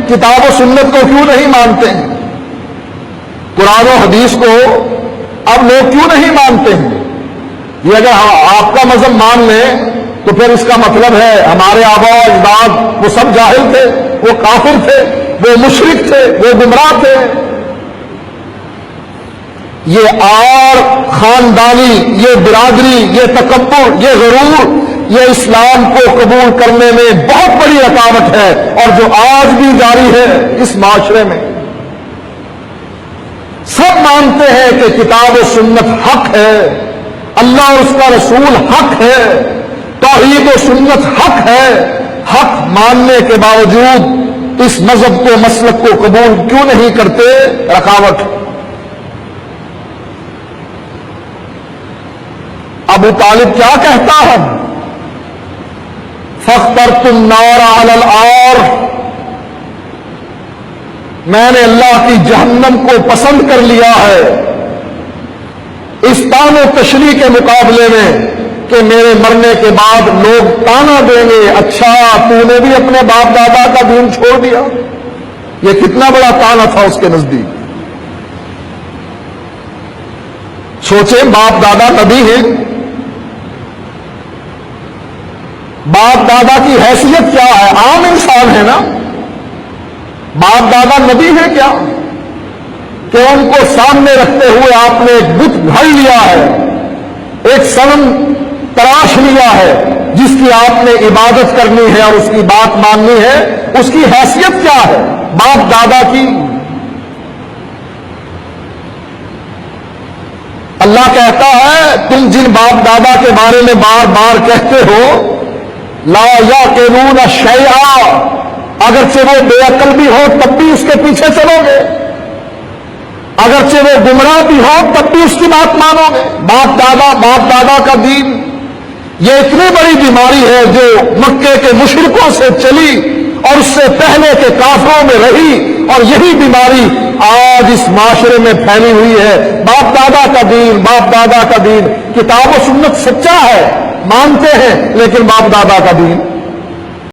کتاب و سنت کو کیوں نہیں مانتے ہیں؟ قرآن و حدیث کو اب لوگ کیوں نہیں مانتے ہیں؟ یہ اگر آپ کا مذہب مان لیں تو پھر اس کا مطلب ہے ہمارے آبا و اجداد وہ سب جاہل تھے، وہ کافر تھے، وہ مشرک تھے، وہ گمراہ تھے۔ یہ آر خاندانی، یہ برادری، یہ تکبر، یہ غرور، یہ اسلام کو قبول کرنے میں بہت بڑی رکاوٹ ہے، اور جو آج بھی جاری ہے اس معاشرے میں۔ سب مانتے ہیں کہ کتاب و سنت حق ہے، اللہ اور اس کا رسول حق ہے، توحید و سنت حق ہے۔ حق ماننے کے باوجود اس مذہب کو، مسلک کو قبول کیوں نہیں کرتے؟ رکاوٹ۔ ابو طالب کیا کہتا ہے؟ فاخترت النار علی العار، میں نے اللہ کی جہنم کو پسند کر لیا ہے اس تان و تشریح کے مقابلے میں کہ میرے مرنے کے بعد لوگ تانا دیں گے، اچھا تو نے بھی اپنے باپ دادا کا دین چھوڑ دیا۔ یہ کتنا بڑا تانا تھا اس کے نزدیک۔ سوچیں، باپ دادا نبی ہیں، باپ دادا کی حیثیت کیا ہے؟ عام انسان ہے نا۔ باپ دادا نبی ہے کیا کہ ان کو سامنے رکھتے ہوئے آپ نے ایک بت گھڑ لیا ہے، ایک صنم تراش لیا ہے جس کی آپ نے عبادت کرنی ہے اور اس کی بات ماننی ہے؟ اس کی حیثیت کیا ہے باپ دادا کی؟ اللہ کہتا ہے تم جن باپ دادا کے بارے میں بار بار کہتے ہو لا یعقلون شیئا، اگرچہ وہ بے عقل بھی ہو تب بھی اس کے پیچھے چلو گے، اگرچہ وہ گمراہ بھی ہو تب بھی اس کی بات مانو گے۔ باپ دادا کا دین یہ اتنی بڑی بیماری ہے جو مکے کے مشرکوں سے چلی اور اس سے پہلے کے کافروں میں رہی، اور یہی بیماری آج اس معاشرے میں پھیلی ہوئی ہے۔ باپ دادا کا دین، باپ دادا کا دین، کتاب و سنت سچا ہے، مانتے ہیں، لیکن باپ دادا کا دین